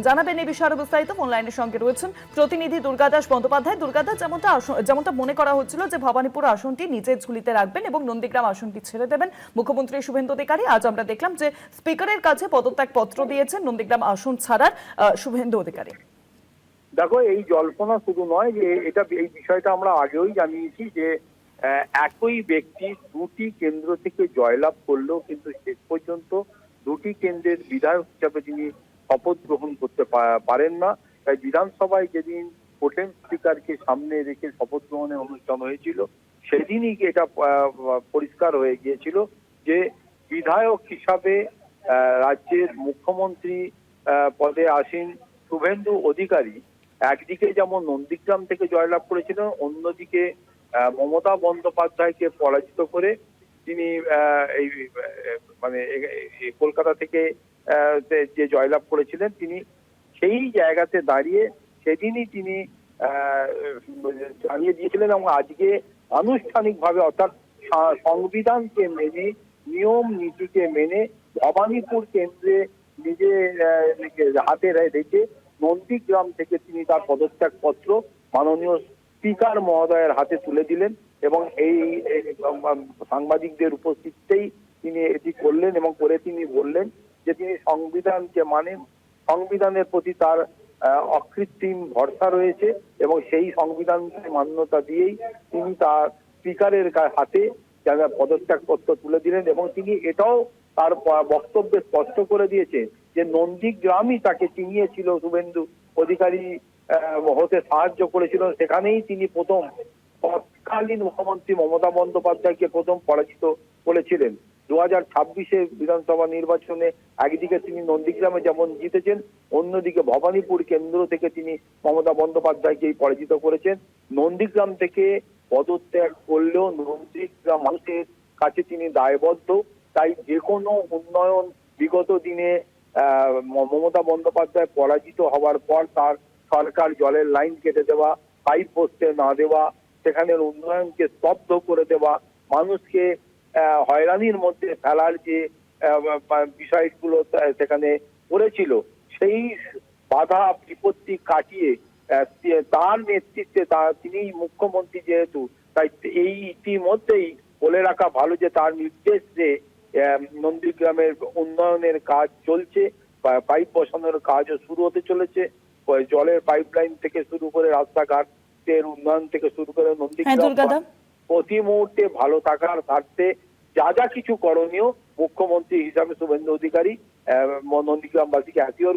জানাবেন এই বিষয়ে বিস্তারিত। ফোন লাইনের সঙ্গে রয়েছেন প্রতিনিধি দুর্গাদাস বন্দ্যোপাধ্যায়। দুর্গাদাস, যেমনটা মনে করা হচ্ছিল যে ভবানীপুর আসনটি নিজের ঝুলিতে রাখবেন এবং নন্দীগ্রাম আসনটি ছেড়ে দেবেন মুখ্যমন্ত্রী শুভেন্দু অধিকারী, আজ আমরা দেখলাম যে স্পিকারের কাছে পদত্যাগ পত্র দিয়েছেন নন্দীগ্রাম আসন ছাড়ার শুভেন্দু অধিকারী। দেখো, এই জল্পনা শুধু নয়, যে এই বিষয়টা আমরা আগেই জানিয়েছি যে একই ব্যক্তি দুটি কেন্দ্র থেকে জয়লাভ করলেও কিন্তু শেষ পর্যন্ত দুটি কেন্দ্রের বিধায়ক হিসাবে তিনি শপথ গ্রহণ করতে পারেন না। তাই বিধানসভায় যেদিন প্রোটেম স্পিকারকে সামনে রেখে শপথ গ্রহণের অনুষ্ঠান হয়েছিল, সেদিনই এটা পরিষ্কার হয়ে গিয়েছিল যে বিধায়ক হিসাবে রাজ্যের মুখ্যমন্ত্রী পদে আসীন শুভেন্দু অধিকারী একদিকে যেমন নন্দীগ্রাম থেকে জয়লাভ করেছিলেন, অন্যদিকে মমতা বন্দ্যোপাধ্যায়কে পরাজিত করে তিনি এই মানে কলকাতা থেকে যে জয়লাভ করেছিলেন, তিনি সেই জায়গাতে দাঁড়িয়ে সেদিনই তিনি জানিয়ে দিয়েছিলেন এবং আজকে আনুষ্ঠানিকভাবে, অর্থাৎ সংবিধানকে মেনে, নিয়ম নীতিকে মেনে ভবানীপুর কেন্দ্রে নিজে হাতে রেখে নন্দীগ্রাম থেকে তিনি তার পদত্যাগ পত্র মাননীয় স্পিকার মহোদয়ের হাতে তুলে দিলেন এবং এই সাংবাদিকদের উপস্থিতিতেই তিনি এটি করলেন এবং করে তিনি বললেন যে তিনি সংবিধানকে মানেন, সংবিধানের প্রতি তার অকৃত্রিম ভরসা রয়েছে এবং সেই সংবিধানকে মান্যতা দিয়েই তিনি তার স্পিকারের হাতে পদত্যাগ পত্র তুলে দিলেন এবং তিনি এটাও তার বক্তব্যে স্পষ্ট করে দিয়েছে যে নন্দীগ্রামই তাকে চিনিয়েছিল, শুভেন্দু অধিকারী হতে সাহায্য করেছিল, সেখানেই তিনি প্রথম তৎকালীন মুখ্যমন্ত্রী মমতা বন্দ্যোপাধ্যায়কে প্রথম পরাজিত করেছিলেন। 2026 বিধানসভা নির্বাচনে একদিকে তিনি নন্দীগ্রামে যেমন জিতেছেন, অন্যদিকে ভবানীপুর কেন্দ্র থেকে তিনি মমতা বন্দ্যোপাধ্যায়কেই পরাজিত করেছেন। নন্দীগ্রাম থেকে পদত্যাগ করলেও নন্দীগ্রাম মানুষের কাছে তিনি দায়বদ্ধ। তাই যে কোনো উন্নয়ন বিগত দিনে মমতা বন্দ্যোপাধ্যায় পরাজিত হওয়ার পর তার সরকার জলের লাইন কেটে দেওয়া, পাইপ বসতে না দেওয়া, সেখানের উন্নয়নকে স্তব্ধ করে দেওয়া, মানুষকে হয়রানির মধ্যে ফেলার যে বিষয়গুলো সেখানে করেছিল, সেই বাধা বিপত্তি কাটিয়ে তার নেতৃত্বে তিনিই মুখ্যমন্ত্রী যেহেতু, তাই এই ইতিমধ্যেই বলে রাখা ভালো যে তার নির্দেশে নন্দীগ্রামের উন্নয়নের কাজ চলছে, পাইপ বসানোর কাজও শুরু হতে চলেছে, জলের পাইপলাইন থেকে শুরু করে রাস্তাঘাটের উন্নয়ন থেকে শুরু করে নন্দীগ্রাম প্রতি মুহূর্তে ভালো থাকার স্বার্থে যা যা কিছু করণীয় মুখ্যমন্ত্রী হিসাবে শুভেন্দু অধিকারী নন্দীগ্রামবাসীকে হাতিয়ার